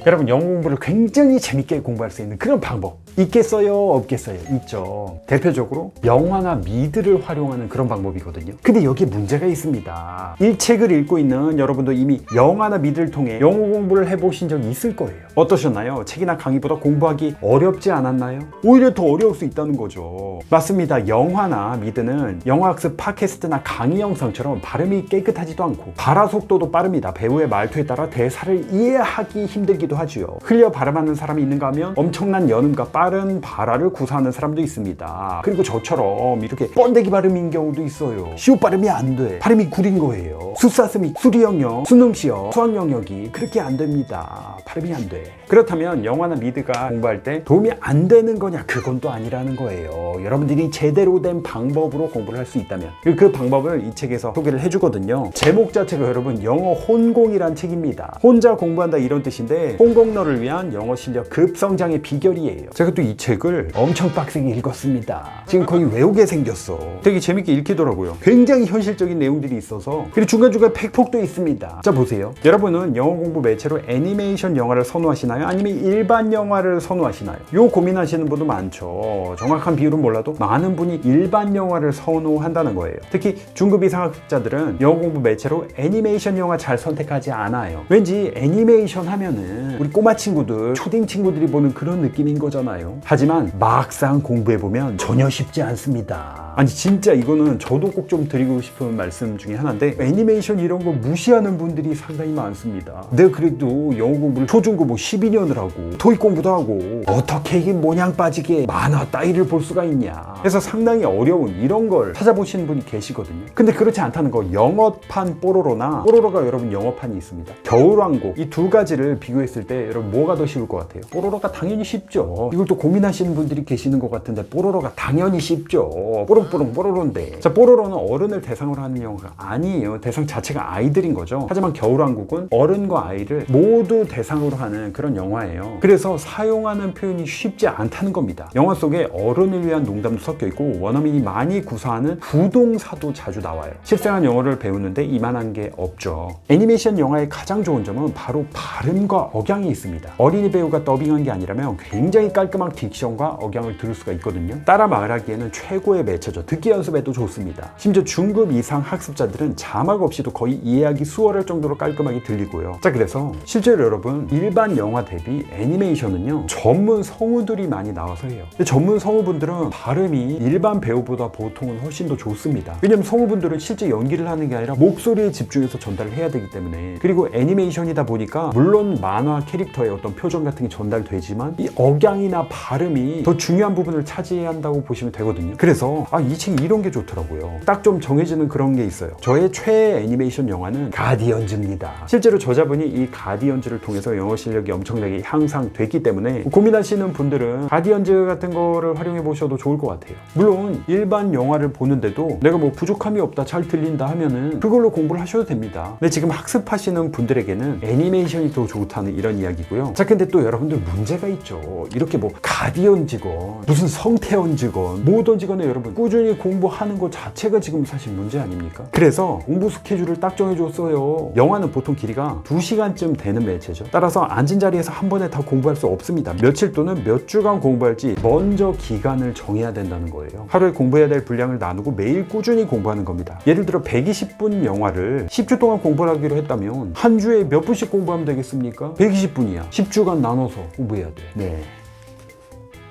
여러분, 영어 공부를 굉장히 재밌게 공부할 수 있는 그런 방법 있겠어요? 없겠어요? 있죠. 대표적으로 영화나 미드를 활용하는 그런 방법이거든요. 근데 여기에 문제가 있습니다. 이 책을 읽고 있는 여러분도 이미 영화나 미드를 통해 영어 공부를 해보신 적이 있을 거예요. 어떠셨나요? 책이나 강의보다 공부하기 어렵지 않았나요? 오히려 더 어려울 수 있다는 거죠. 맞습니다. 영화나 미드는 영어학습 팟캐스트나 강의 영상처럼 발음이 깨끗하지도 않고 발화 속도도 빠릅니다. 배우의 말투에 따라 대사를 이해하기 힘들기도 하지요. 흘려 발음하는 사람이 있는가 하면 엄청난 연음과 빠른 발화를 구사하는 사람도 있습니다. 그리고 저처럼 이렇게 번데기 발음인 경우도 있어요. 시옷 발음이 안 돼. 발음이 구린 거예요. 수사스미, 수리 영역, 수능 시험, 수학 영역이 그렇게 안 됩니다. 발음이 안 돼. 그렇다면 영화나 미드가 공부할 때 도움이 안 되는 거냐? 그건 또 아니라는 거예요. 여러분들이 제대로 된 방법으로 공부를 할 수 있다면 그 방법을 이 책에서 소개를 해주거든요. 제목 자체가 여러분 영어 혼공이란 책입니다. 혼자 공부한다 이런 뜻인데 혼공러를 위한 영어 실력 급성장의 비결이에요. 제가 또 이 책을 엄청 빡세게 읽었습니다. 지금 거의 외우게 생겼어. 되게 재밌게 읽히더라고요. 굉장히 현실적인 내용들이 있어서 그리고 중간중간 팩폭도 있습니다. 자, 보세요. 여러분은 영어 공부 매체로 애니메이션 영화를 선호하시나요? 아니면 일반 영화를 선호하시나요? 요 고민하시는 분도 많죠. 정확한 비율은 몰라도 많은 분이 일반 영화를 선호한다는 거예요. 특히 중급 이상 학습자들은 영어 공부 매체로 애니메이션 영화 잘 선택하지 않아요. 왠지 애니메이션 하면은 우리 꼬마 친구들, 초딩 친구들이 보는 그런 느낌인 거잖아요. 하지만 막상 공부해보면 전혀 쉽지 않습니다. 아니 진짜 이거는 저도 꼭 좀 드리고 싶은 말씀 중에 하나인데 애니메이션 이런 거 무시하는 분들이 상당히 많습니다. 내가 그래도 영어 공부를 초중고 12년을 하고 토익 공부도 하고 어떻게 이게 모냥 빠지게 만화 따위를 볼 수가 있냐. 그래서 상당히 어려운 이런 걸 찾아보시는 분이 계시거든요. 근데 그렇지 않다는 거. 영어판 뽀로로나 뽀로로가 여러분 영어판이 있습니다. 겨울왕국 이 두 가지를 비교했을 때 여러분 뭐가 더 쉬울 것 같아요? 뽀로로가 당연히 쉽죠. 이걸 또 고민하시는 분들이 계시는 것 같은데 뽀로로가 당연히 쉽죠. 뽀롱뽀롱 뽀로로인데. 자, 뽀로로는 어른을 대상으로 하는 영화가 아니에요. 대상 자체가 아이들인 거죠. 하지만 겨울왕국은 어른과 아이를 모두 대상으로 하는 그런 영화예요. 그래서 사용하는 표현이 쉽지 않다는 겁니다. 영화 속에 어른을 위한 농담도 섞여 있고 원어민이 많이 구사하는 부동사도 자주 나와요. 실생활 영어를 배우는데 이만한 게 없죠. 애니메이션 영화의 가장 좋은 점은 바로 발음과 억양이 있습니다. 어린이 배우가 더빙한 게 아니라면 굉장히 깔끔한 딕션과 억양을 들을 수가 있거든요. 따라 말하기에는 최고의 매체죠. 듣기 연습에도 좋습니다. 심지어 중급 이상 학습자들은 자막 없이도 거의 이해하기 수월할 정도로 깔끔하게 들리고요. 자, 그래서 실제로 여러분 일반 영화 대비 애니메이션은요 전문 성우들이 많이 나와서 해요. 근데 전문 성우분들은 발음이 일반 배우보다 보통은 훨씬 더 좋습니다. 왜냐면 성우분들은 실제 연기를 하는 게 아니라 목소리에 집중해서 전달을 해야 되기 때문에. 그리고 애니메이션이다 보니까 물론 만화 캐릭터의 어떤 표정 같은 게 전달되지만 이 억양이나 발음이 더 중요한 부분을 차지한다고 보시면 되거든요. 그래서 이 책이 이런 게 좋더라고요. 딱 좀 정해지는 그런 게 있어요. 저의 최애 애니메이션 영화는 가디언즈입니다. 실제로 저자분이 이 가디언즈를 통해서 영어 실력이 엄청나게 향상됐기 때문에 고민하시는 분들은 가디언즈 같은 거를 활용해 보셔도 좋을 것 같아요. 물론 일반 영화를 보는데도 내가 뭐 부족함이 없다, 잘 들린다 하면은 그걸로 공부를 하셔도 됩니다. 근데 지금 학습하시는 분들에게는 애니메이션이 더 좋다는 이런 이야기고요. 자, 근데 또 여러분들 문제가 있죠. 이렇게 뭐 가디언즈건 무슨 성태언즈건 뭐든지간에 여러분 꾸준히 공부하는 것 자체가 지금 사실 문제 아닙니까? 그래서 공부 스케줄을 딱 정해줬어요. 영화는 보통 길이가 2시간쯤 되는 매체죠. 따라서 앉은 자리에서 한 번에 다 공부할 수 없습니다. 며칠 또는 몇 주간 공부할지 먼저 기간을 정해야 된다는 거예요. 하루에 공부해야 될 분량을 나누고 매일 꾸준히 공부하는 겁니다. 예를 들어 120분 영화를 10주 동안 공부를 하기로 했다면 한 주에 몇 분씩 공부하면 되겠습니까? 120분이야. 10주간 나눠서 공부해야 돼. 네.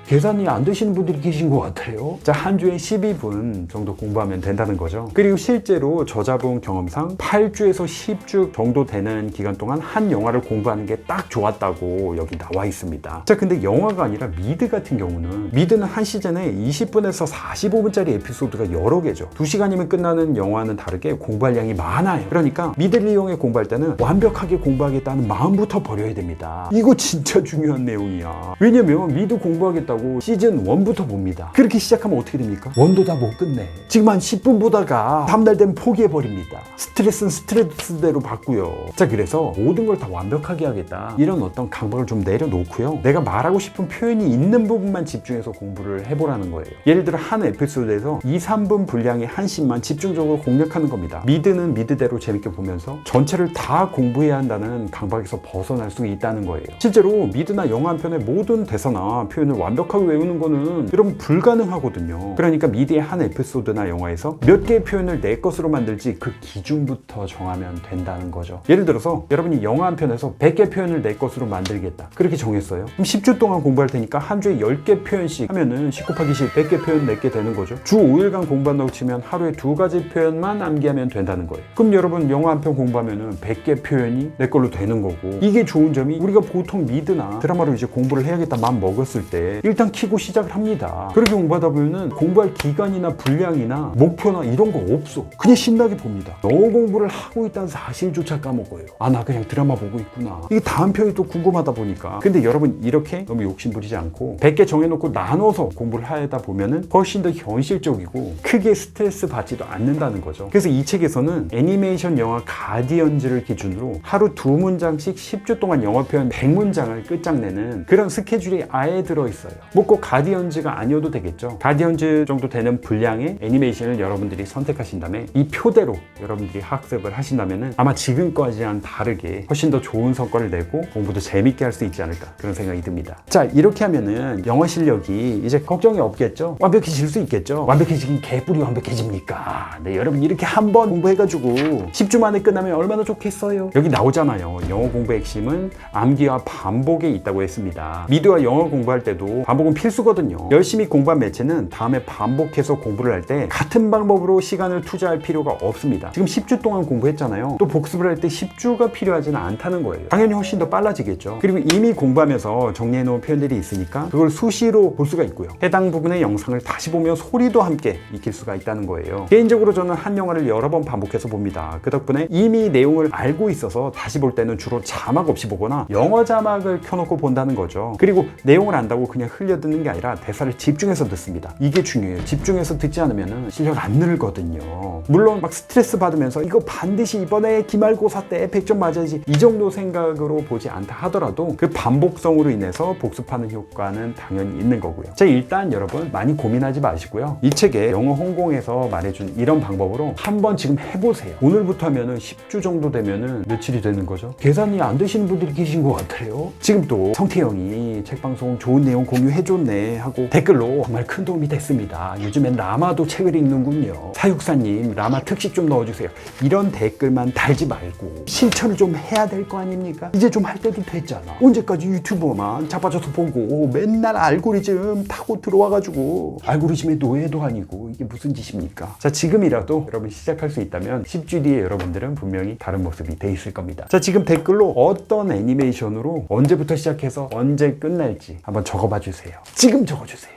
계산이 안 되시는 분들이 계신 것 같아요. 자, 한 주에 12분 정도 공부하면 된다는 거죠. 그리고 실제로 저자분 경험상 8주에서 10주 정도 되는 기간 동안 한 영화를 공부하는 게 딱 좋았다고 여기 나와 있습니다. 자, 근데 영화가 아니라 미드 같은 경우는 미드는 한 시즌에 20분에서 45분짜리 에피소드가 여러 개죠. 2시간이면 끝나는 영화는 다르게 공부할 양이 많아요. 그러니까 미드를 이용해 공부할 때는 완벽하게 공부하겠다는 마음부터 버려야 됩니다. 이거 진짜 중요한 내용이야. 왜냐면 미드 공부하겠다고 보겠다고 시즌 1부터 봅니다. 그렇게 시작하면 어떻게 됩니까? 원도 다 못 끝내. 지금 한 10분 보다가 다음날 되면 포기해버립니다. 스트레스는 스트레스대로 받고요. 자, 그래서 모든 걸 다 완벽하게 하겠다, 이런 어떤 강박을 좀 내려놓고요, 내가 말하고 싶은 표현이 있는 부분만 집중해서 공부를 해보라는 거예요. 예를 들어 한 에피소드에서 2, 3분 분량의 한 씬만 집중적으로 공략하는 겁니다. 미드는 미드대로 재밌게 보면서 전체를 다 공부해야 한다는 강박에서 벗어날 수 있다는 거예요. 실제로 미드나 영화 한 편의 모든 대사나 표현을 완벽하게 외우는 거는 여러분 불가능하거든요. 그러니까 미드의 한 에피소드나 영화에서 몇 개의 표현을 내 것으로 만들지 그 기준부터 정하면 된다는 거죠. 예를 들어서 여러분이 영화 한 편에서 100개 표현을 내 것으로 만들겠다, 그렇게 정했어요. 그럼 10주 동안 공부할 테니까 한 주에 10개 표현씩 하면은 10 곱하기 10, 100개 표현 냈게 되는 거죠. 주 5일간 공부한다고 치면 하루에 2가지 표현만 암기하면 된다는 거예요. 그럼 여러분 영화 한 편 공부하면은 100개 표현이 내 걸로 되는 거고, 이게 좋은 점이 우리가 보통 미드나 드라마로 이제 공부를 해야겠다 마음 먹었을 때 일단 키고 시작을 합니다. 그렇게 공부하다 보면은 공부할 기간이나 분량이나 목표나 이런 거 없어. 그냥 신나게 봅니다. 영어 공부를 하고 있다는 사실조차 까먹어요. 아, 나 그냥 드라마 보고 있구나. 이게 다음 편이 또 궁금하다 보니까. 근데 여러분 이렇게 너무 욕심 부리지 않고 100개 정해놓고 나눠서 공부를 하다 보면은 훨씬 더 현실적이고 크게 스트레스 받지도 않는다는 거죠. 그래서 이 책에서는 애니메이션 영화 가디언즈를 기준으로 하루 2문장씩 10주 동안 영어 표현 100문장을 끝장내는 그런 스케줄이 아예 들어있어요. 뭐 꼭 가디언즈가 아니어도 되겠죠. 가디언즈 정도 되는 분량의 애니메이션을 여러분들이 선택하신 다음에 이 표대로 여러분들이 학습을 하신다면 아마 지금까지랑 다르게 훨씬 더 좋은 성과를 내고 공부도 재밌게 할 수 있지 않을까, 그런 생각이 듭니다. 자, 이렇게 하면은 영어 실력이 이제 걱정이 없겠죠. 완벽해질 수 있겠죠. 완벽해지긴 개뿔이 완벽해집니까? 네, 여러분 이렇게 한번 공부해가지고 10주 만에 끝나면 얼마나 좋겠어요. 여기 나오잖아요. 영어 공부의 핵심은 암기와 반복에 있다고 했습니다. 미드와 영어 공부할 때도 반복은 필수거든요. 열심히 공부한 매체는 다음에 반복해서 공부를 할 때 같은 방법으로 시간을 투자할 필요가 없습니다. 지금 10주 동안 공부했잖아요. 또 복습을 할 때 10주가 필요하지는 않다는 거예요. 당연히 훨씬 더 빨라지겠죠. 그리고 이미 공부하면서 정리해 놓은 표현들이 있으니까 그걸 수시로 볼 수가 있고요. 해당 부분의 영상을 다시 보며 소리도 함께 익힐 수가 있다는 거예요. 개인적으로 저는 한 영화를 여러 번 반복해서 봅니다. 그 덕분에 이미 내용을 알고 있어서 다시 볼 때는 주로 자막 없이 보거나 영어 자막을 켜놓고 본다는 거죠. 그리고 내용을 안다고 그냥 흘려듣는 게 아니라 대사를 집중해서 듣습니다. 이게 중요해요. 집중해서 듣지 않으면 실력 안 늘거든요. 물론 막 스트레스 받으면서 이거 반드시 이번에 기말고사 때 100점 맞아야지, 이 정도 생각으로 보지 않다 하더라도 그 반복성으로 인해서 복습하는 효과는 당연히 있는 거고요. 자, 일단 여러분 많이 고민하지 마시고요. 이 책에 영어 홍콩에서 말해준 이런 방법으로 한번 지금 해보세요. 오늘부터 하면은 10주 정도 되면은 며칠이 되는 거죠? 계산이 안 되시는 분들이 계신 것 같아요. 지금 또 성태형이 책방송 좋은 내용 공유해줬네 하고 댓글로 정말 큰 도움이 됐습니다. 요즘엔 라마도 책을 읽는군요. 사육사님 라마 특식 좀 넣어주세요. 이런 댓글만 달지 말고 실천을 좀 해야 될 거 아닙니까? 이제 좀 할 때도 됐잖아. 언제까지 유튜버만 자빠져서 보고 맨날 알고리즘 타고 들어와가지고 알고리즘의 노예도 아니고 이게 무슨 짓입니까? 자, 지금이라도 여러분 시작할 수 있다면 10주 뒤에 여러분들은 분명히 다른 모습이 돼 있을 겁니다. 자, 지금 댓글로 어떤 애니메이션으로 언제부터 시작해서 언제 끝날지 한번 적어봐 주세요. 지금 적어주세요.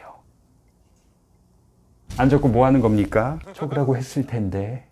안 적고 뭐 하는 겁니까? 적으라고 했을 텐데.